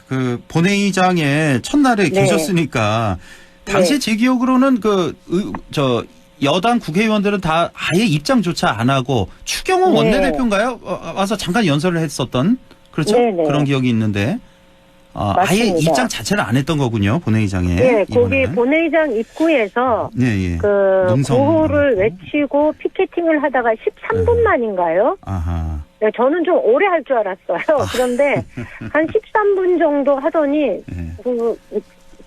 그 본회의장에 첫날에 계셨으니까 당시 제 기억으로는 여당 국회의원들은 다 아예 입장조차 안 하고 추경호 원내대표인가요? 와서 잠깐 연설을 했었던 그렇죠? 그런 기억이 있는데 아예 입장 자체를 안 했던 거군요. 본회의장에. 네, 거기 본회의장 입구에서 구호를 외치고 피켓팅을 하다가 13분 만인가요? 네, 저는 좀 오래 할 줄 알았어요. 그런데 한 13분 정도 하더니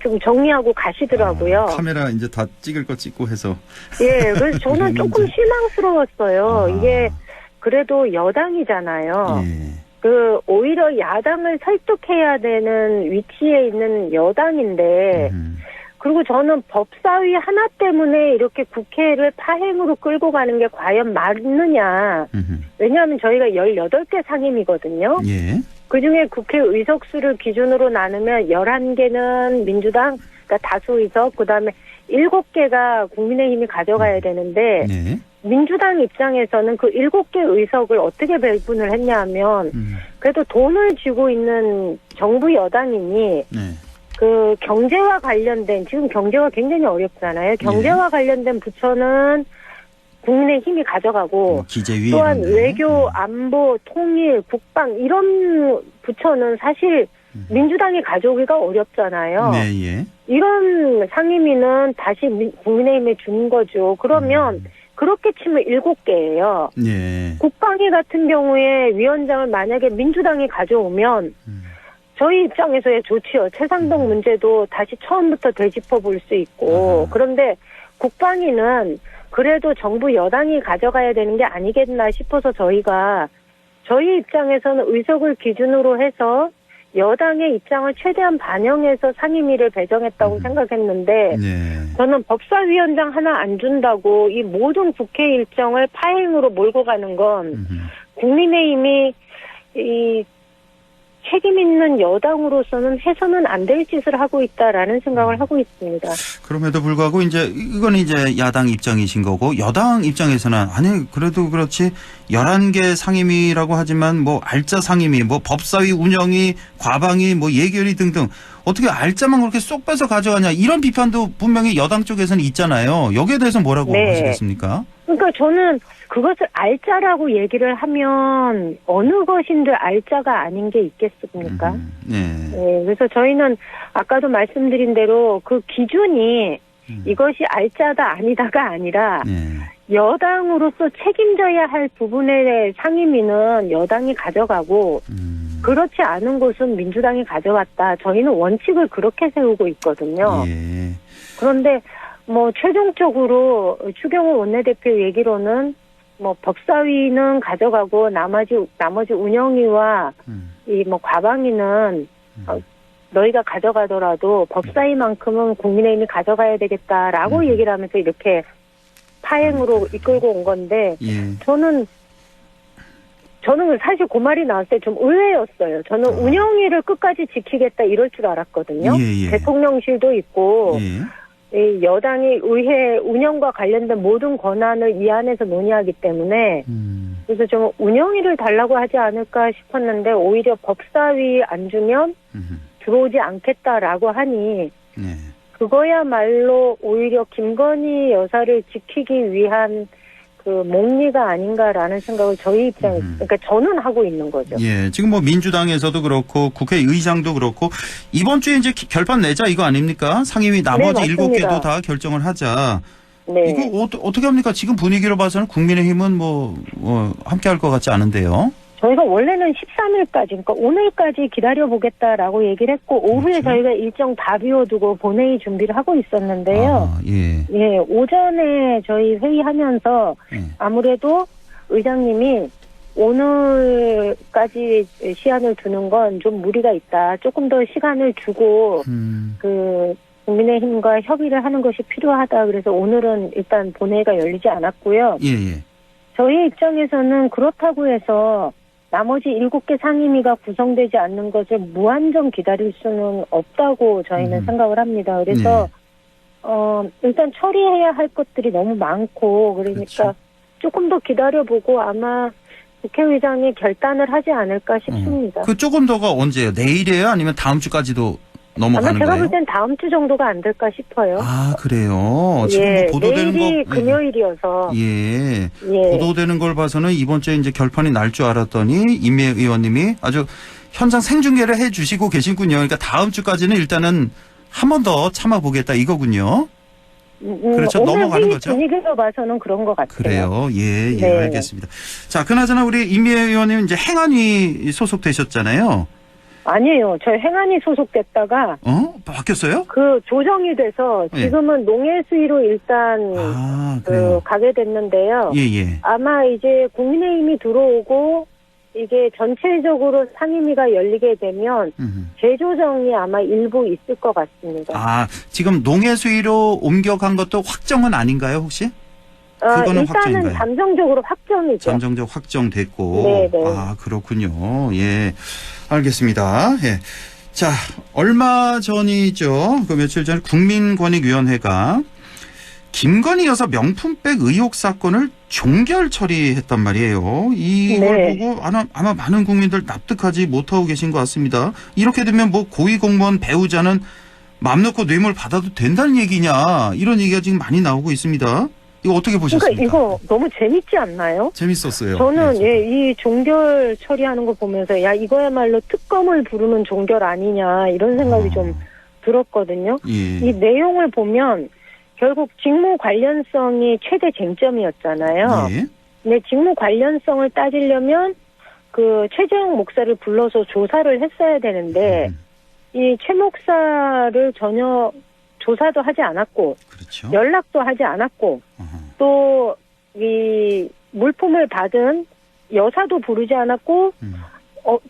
좀 정리하고 가시더라고요. 카메라 이제 다 찍을 거 찍고 해서. 그래서 저는 조금 실망스러웠어요. 이게 그래도 여당이잖아요. 오히려 야당을 설득해야 되는 위치에 있는 여당인데 그리고 저는 법사위 하나 때문에 이렇게 국회를 파행으로 끌고 가는 게 과연 맞느냐. 왜냐하면 저희가 18개 상임이거든요. 예. 그중에 국회 의석수를 기준으로 나누면 11개는 민주당, 그러니까 다수 의석, 그다음에 7개가 국민의힘이 가져가야 되는데 네. 민주당 입장에서는 그 7개 의석을 어떻게 배분을 했냐 하면 그래도 돈을 쥐고 있는 정부 여당이니 네. 그 경제와 관련된, 지금 경제가 굉장히 어렵잖아요. 경제와 관련된 부처는 국민의힘이 가져가고 기재위 또한 이런데. 외교, 안보, 통일, 국방 이런 부처는 사실 민주당이 가져오기가 어렵잖아요. 네, 예. 이런 상임위는 다시 국민의힘에 준 거죠. 그러면 그렇게 치면 7개예요. 예. 국방위 같은 경우에 위원장을 만약에 민주당이 가져오면 저희 입장에서의 좋지요. 최상동 문제도 다시 처음부터 되짚어 볼 수 있고. 그런데 국방위는 그래도 정부 여당이 가져가야 되는 게 아니겠나 싶어서 저희 입장에서는 의석을 기준으로 해서 여당의 입장을 최대한 반영해서 상임위를 배정했다고 생각했는데 네. 저는 법사위원장 하나 안 준다고 이 모든 국회 일정을 파행으로 몰고 가는 건 국민의힘이 이 책임 있는 여당으로서는 해서는 안 될 짓을 하고 있다라는 생각을 하고 있습니다. 그럼에도 불구하고 이제 이건 이제 야당 입장이신 거고 여당 입장에서는 아니 그래도 그렇지 11개 상임위라고 하지만 뭐 알짜 상임위 뭐 법사위 운영위 과방위 뭐 예결위 등등 어떻게 알짜만 그렇게 쏙 빼서 가져가냐 이런 비판도 분명히 여당 쪽에서는 있잖아요. 여기에 대해서 뭐라고 네. 하시겠습니까? 그러니까 저는 그것을 알짜라고 얘기를 하면 어느 것인들 알짜가 아닌 게 있겠습니까? 네. 네, 그래서 저희는 아까도 말씀드린 대로 그 기준이 이것이 알짜다 아니다가 아니라 여당으로서 책임져야 할 부분의 상임위는 여당이 가져가고 그렇지 않은 곳은 민주당이 가져갔다. 저희는 원칙을 그렇게 세우고 있거든요. 예. 그런데 뭐 최종적으로 추경호 원내대표 얘기로는 뭐 법사위는 가져가고 나머지 운영위와 이 뭐 과방위는 너희가 가져가더라도 법사위만큼은 국민의힘이 가져가야 되겠다라고 얘기를 하면서 이렇게 파행으로 이끌고 온 건데 저는 사실 그 말이 나왔을 때 좀 의외였어요. 저는 운영위를 끝까지 지키겠다 이럴 줄 알았거든요. 대통령실도 있고 이 여당이 의회 운영과 관련된 모든 권한을 이 안에서 논의하기 때문에 그래서 좀 운영위를 달라고 하지 않을까 싶었는데 오히려 법사위 안 주면 들어오지 않겠다라고 하니 그거야말로 오히려 김건희 여사를 지키기 위한 그 몽리가 아닌가라는 생각을 저희 입장에서 그러니까 저는 하고 있는 거죠. 예, 지금 뭐 민주당에서도 그렇고 국회의장도 그렇고 이번 주에 이제 결판 내자 이거 아닙니까? 상임위 나머지 7개도 다 결정을 하자. 네. 이거 어떻게 합니까? 지금 분위기로 봐서는 국민의힘은 뭐 함께할 것 같지 않은데요. 저희가 원래는 13일까지, 그러니까 오늘까지 기다려보겠다라고 얘기를 했고, 오후에 저희가 일정 다 비워두고 본회의 준비를 하고 있었는데요. 예, 오전에 저희 회의하면서 아무래도 의장님이 오늘까지 시한을 두는 건 좀 무리가 있다. 조금 더 시간을 주고, 국민의힘과 협의를 하는 것이 필요하다. 그래서 오늘은 일단 본회의가 열리지 않았고요. 저희 입장에서는 그렇다고 해서 나머지 7개 상임위가 구성되지 않는 것을 무한정 기다릴 수는 없다고 저희는 생각을 합니다. 그래서 일단 처리해야 할 것들이 너무 많고 그러니까 조금 더 기다려보고 아마 국회의장이 결단을 하지 않을까 싶습니다. 그 조금 더가 언제예요? 내일이에요? 아니면 다음 주까지도 넘어가는 아마 제가 거예요? 볼 땐 다음 주 정도가 안 될까 싶어요. 아, 그래요? 지금 뭐 보도되는 내일이 거. 금요일이어서. 보도되는 걸 봐서는 이번 주에 이제 결판이 날 줄 알았더니 임미애 의원님이 아주 현장 생중계를 해 주시고 계신군요. 그러니까 다음 주까지는 일단은 한 번 더 참아보겠다 이거군요. 그렇죠. 넘어가는 거죠. 분위기로 봐서는 그런 것 같아요. 그래요. 예, 알겠습니다. 자, 그나저나 우리 임미애 의원님 이제 행안위 소속되셨잖아요. 아니에요. 저 행안위 소속됐다가 바뀌었어요? 그 조정이 돼서 지금은 농해수위로 일단 가게 됐는데요. 아마 이제 국민의힘이 들어오고 이게 전체적으로 상임위가 열리게 되면 재조정이 아마 일부 있을 것 같습니다. 아, 지금 농해 수위로 옮겨간 것도 확정은 아닌가요, 혹시? 그거는 일단은 확정인가요? 잠정적으로 확정이죠. 잠정적 확정됐고. 네네. 아, 그렇군요. 예. 알겠습니다. 예. 자, 얼마 전이죠. 그 며칠 전 국민권익위원회가 김건희 여사 명품백 의혹 사건을 종결 처리했단 말이에요. 이걸 네. 보고 아마 많은 국민들 납득하지 못하고 계신 것 같습니다. 이렇게 되면 뭐 고위공무원 배우자는 맘 놓고 뇌물 받아도 된다는 얘기냐, 이런 얘기가 지금 많이 나오고 있습니다. 이거 어떻게 보셨습니까? 그러니까 이거 너무 재밌지 않나요? 재밌었어요. 저는 네, 이 종결 처리하는 거 보면서 야 이거야말로 특검을 부르는 종결 아니냐 이런 생각이 좀 들었거든요. 예. 이 내용을 보면 결국 직무 관련성이 최대 쟁점이었잖아요. 예. 근데 직무 관련성을 따지려면 그 최재형 목사를 불러서 조사를 했어야 되는데 이 최 목사를 전혀 조사도 하지 않았고 그렇죠. 연락도 하지 않았고 또 이 물품을 받은 여사도 부르지 않았고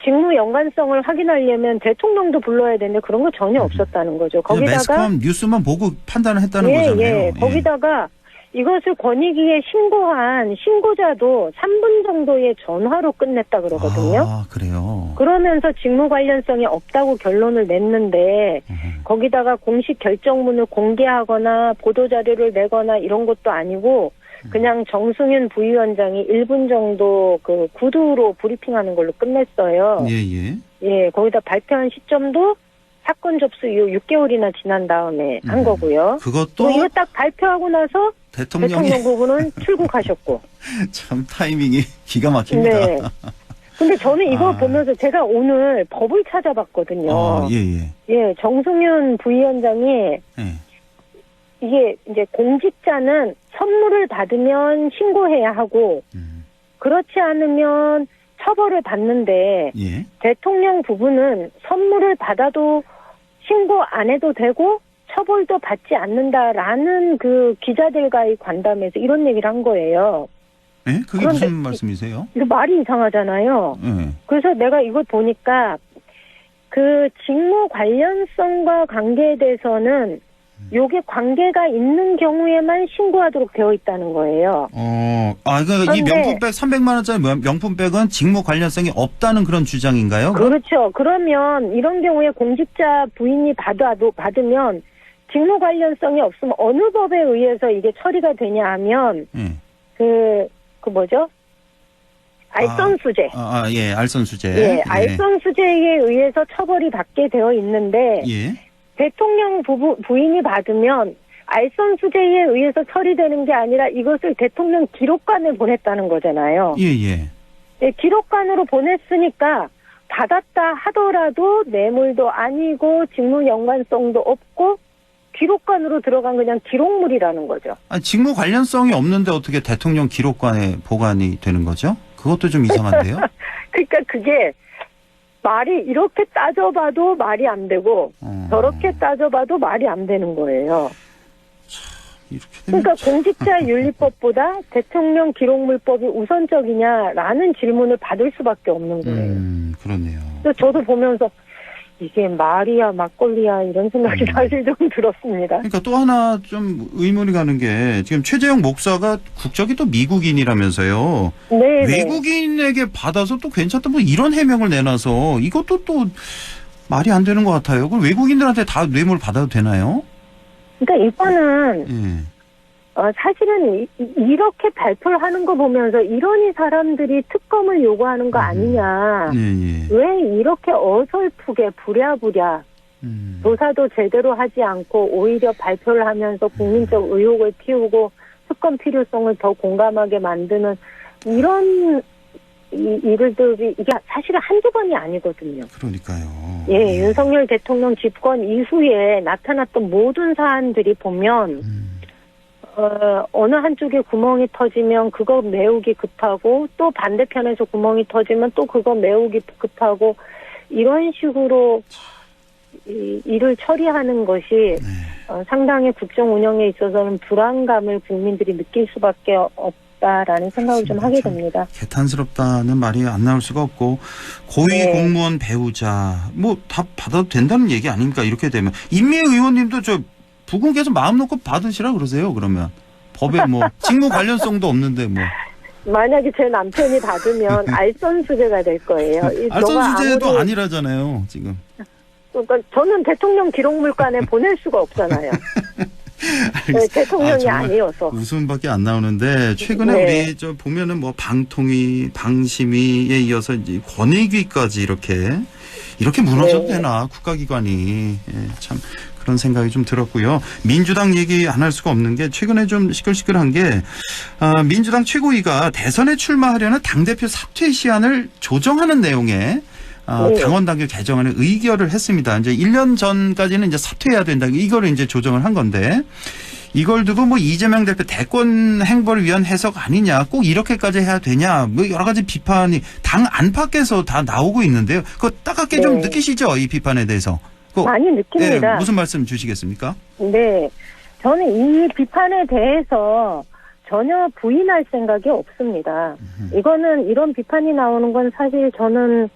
직무 연관성을 확인하려면 대통령도 불러야 되는데 그런 거 전혀 없었다는 거죠. 거기다가 매스컴 뉴스만 보고 판단을 했다는 예, 거잖아요. 예. 거기다가 이것을 권익위에 신고한 신고자도 3분 정도의 전화로 끝냈다 그러거든요. 아, 그래요. 그러면서 직무 관련성이 없다고 결론을 냈는데 거기다가 공식 결정문을 공개하거나 보도자료를 내거나 이런 것도 아니고 그냥 정승윤 부위원장이 1분 정도 그 구두로 브리핑하는 걸로 끝냈어요. 예, 예. 예, 거기다 발표한 시점도 사건 접수 이후 6개월이나 지난 다음에 한 거고요. 그것도 이거 딱 발표하고 나서 대통령 부부는 출국하셨고. 참 타이밍이 기가 막힙니다. 네. 근데 저는 이거 보면서 제가 오늘 법을 찾아봤거든요. 예, 예. 예, 정승윤 부위원장이 예. 이게 이제 공직자는 선물을 받으면 신고해야 하고 그렇지 않으면 처벌을 받는데 예. 대통령 부부는 선물을 받아도 신고 안 해도 되고 처벌도 받지 않는다라는 그 기자들과의 관담에서 이런 얘기를 한 거예요. 예? 그게 무슨 말씀이세요? 이거 말이 이상하잖아요. 예. 그래서 내가 이걸 보니까 그 직무 관련성과 관계에 대해서는 요게 관계가 있는 경우에만 신고하도록 되어 있다는 거예요. 그러니까 이 명품백 300만 원짜리 명품백은 직무 관련성이 없다는 그런 주장인가요? 그렇죠. 그러면 이런 경우에 공직자 부인이 받으면 직무 관련성이 없으면 어느 법에 의해서 이게 처리가 되냐 하면 그 뭐죠? 알선수재. 예, 알선수재. 예, 알선수재에 의해서 처벌이 받게 되어 있는데 예. 대통령 부인이 받으면 알선수재에 의해서 처리되는 게 아니라 이것을 대통령 기록관에 보냈다는 거잖아요. 예, 예. 네, 기록관으로 보냈으니까 받았다 하더라도 뇌물도 아니고 직무 연관성도 없고 기록관으로 들어간 그냥 기록물이라는 거죠. 아니, 직무 관련성이 없는데 어떻게 대통령 기록관에 보관이 되는 거죠? 그것도 좀 이상한데요? 그러니까 그게 말이 이렇게 따져봐도 말이 안 되고 저렇게 따져봐도 말이 안 되는 거예요. 그러니까 공직자윤리법보다 대통령 기록물법이 우선적이냐라는 질문을 받을 수밖에 없는 거예요. 그렇네요. 그래서 저도 보면서 이게 말이야 막걸리야 이런 생각이 사실 좀 들었습니다. 그러니까 또 하나 좀 의문이 가는 게 지금 최재형 목사가 국적이 또 미국인이라면서요. 네. 외국인에게 받아서 또 괜찮다 뭐 이런 해명을 내놔서 이것도 또 말이 안 되는 것 같아요. 그럼 외국인들한테 다 뇌물 받아도 되나요? 그러니까 이거는 사실은 이렇게 발표를 하는 거 보면서 이러니 사람들이 특검을 요구하는 거 아니냐. 왜 이렇게 어설프게 부랴부랴 조사도 제대로 하지 않고 오히려 발표를 하면서 국민적 의혹을 피우고 특검 필요성을 더 공감하게 만드는 이런 일들이 이게 사실은 한두 번이 아니거든요. 그러니까요. 예, 윤석열 대통령 집권 이후에 나타났던 모든 사안들이 보면 어느 한쪽에 구멍이 터지면 그거 메우기 급하고 또 반대편에서 구멍이 터지면 또 그거 메우기 급하고 이런 식으로 일을 처리하는 것이 상당히 국정 운영에 있어서는 불안감을 국민들이 느낄 수밖에 개탄스럽다라는 생각을 좀 하게 됩니다. 개탄스럽다는 말이 안 나올 수가 없고 고위 공무원 배우자 뭐 다 받아도 된다는 얘기 아닙니까? 이렇게 되면 임미애 의원님도 저 부국에서 마음 놓고 받으시라 그러세요. 그러면 법에 뭐 직무 관련성도 없는데 뭐. 만약에 제 남편이 받으면 알선수재가 될 거예요. 알선수재도 아니라잖아요, 지금. 그러니까 저는 대통령 기록물관에 보낼 수가 없잖아요. 네, 대통령이 아니어서. 웃음밖에 안 나오는데 최근에 우리 저 보면은 뭐 방통위, 방심위에 이어서 이제 권익위까지 이렇게 무너져도 되나 국가기관이 참. 그런 생각이 좀 들었고요. 민주당 얘기 안 할 수가 없는 게 최근에 좀 시끌시끌한 게 민주당 최고위가 대선에 출마하려는 당대표 사퇴 시한을 조정하는 내용의 당원 당규 개정안에 의결을 했습니다. 이제 1년 전까지는 이제 사퇴해야 된다. 이거를 이제 조정을 한 건데 이걸 두고 뭐 이재명 대표 대권 행보를 위한 해석 아니냐, 꼭 이렇게까지 해야 되냐, 뭐 여러 가지 비판이 당 안팎에서 다 나오고 있는데요. 그거 따갑게 좀 느끼시죠? 이 비판에 대해서. 많이 느낍니다. 무슨 말씀 주시겠습니까? 네. 저는 이 비판에 대해서 전혀 부인할 생각이 없습니다. 이거는 이런 비판이 나오는 건 사실 저는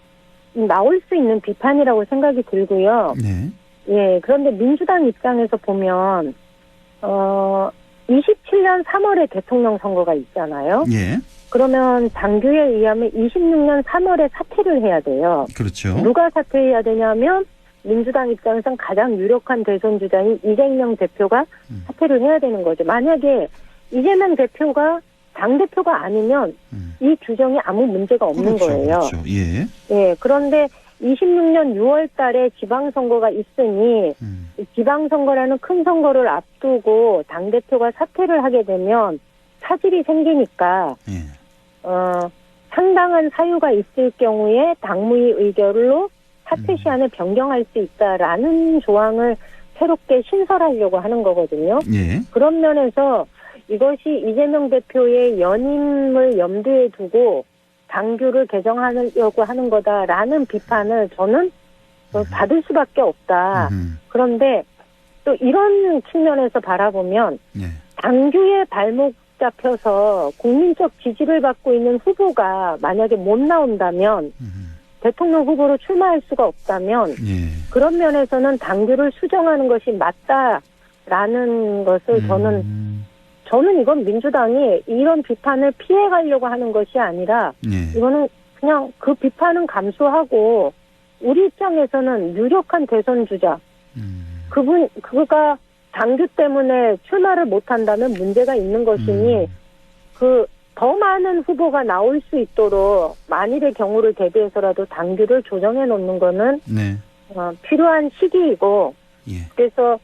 나올 수 있는 비판이라고 생각이 들고요. 네. 예, 그런데 민주당 입장에서 보면 27년 3월에 대통령 선거가 있잖아요. 예. 그러면 당규에 의하면 26년 3월에 사퇴를 해야 돼요. 그렇죠. 누가 사퇴해야 되냐면 민주당 입장에선 가장 유력한 대선 주자인 이재명 대표가 사퇴를 해야 되는 거죠. 만약에 이재명 대표가 당대표가 아니면 이 규정이 아무 문제가 없는 거예요. 그렇죠. 예. 예, 그런데 26년 6월 달에 지방선거가 있으니 지방선거라는 큰 선거를 앞두고 당대표가 사퇴를 하게 되면 차질이 생기니까 상당한 사유가 있을 경우에 당무위 의결로 사퇴 시한을 변경할 수 있다라는 조항을 새롭게 신설하려고 하는 거거든요. 예. 그런 면에서 이것이 이재명 대표의 연임을 염두에 두고 당규를 개정하려고 하는 거다라는 비판을 저는 받을 수밖에 없다. 그런데 또 이런 측면에서 바라보면 당규에 발목 잡혀서 국민적 지지를 받고 있는 후보가 만약에 못 나온다면 대통령 후보로 출마할 수가 없다면 그런 면에서는 당규를 수정하는 것이 맞다라는 것을 저는 이건 민주당이 이런 비판을 피해가려고 하는 것이 아니라 이거는 그냥 그 비판은 감수하고 우리 입장에서는 유력한 대선 주자 그가 당규 때문에 출마를 못한다면 문제가 있는 것이니 더 많은 후보가 나올 수 있도록 만일의 경우를 대비해서라도 당규를 조정해 놓는 거는 필요한 시기이고 그래서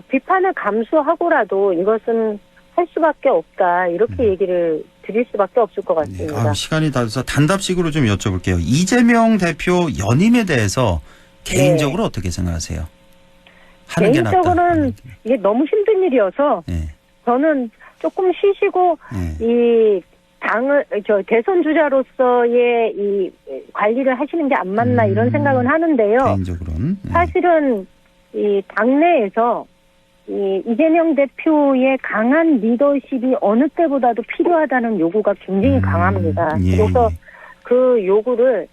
비판을 감수하고라도 이것은 할 수밖에 없다 이렇게 얘기를 드릴 수밖에 없을 것 같습니다. 시간이 다 돼서 단답식으로 좀 여쭤볼게요. 이재명 대표 연임에 대해서 개인적으로 어떻게 생각하세요? 하는 게 낫다. 개인적으로는 이게 너무 힘든 일이어서 저는 조금 쉬시고 이 당을 대선 주자로서의 이 관리를 하시는 게 안 맞나 이런 생각은 하는데요. 개인적으로는 사실은 이 당내에서 이 이재명 대표의 강한 리더십이 어느 때보다도 필요하다는 요구가 굉장히 강합니다. 그래서 그 요구를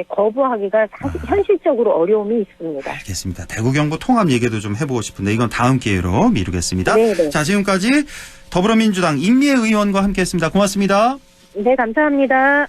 거부하기가 현실적으로 어려움이 있습니다. 알겠습니다. 대구 경북 통합 얘기도 좀 해보고 싶은데 이건 다음 기회로 미루겠습니다. 네네. 자, 지금까지 더불어민주당 임미애 의원과 함께했습니다. 고맙습니다. 네, 감사합니다.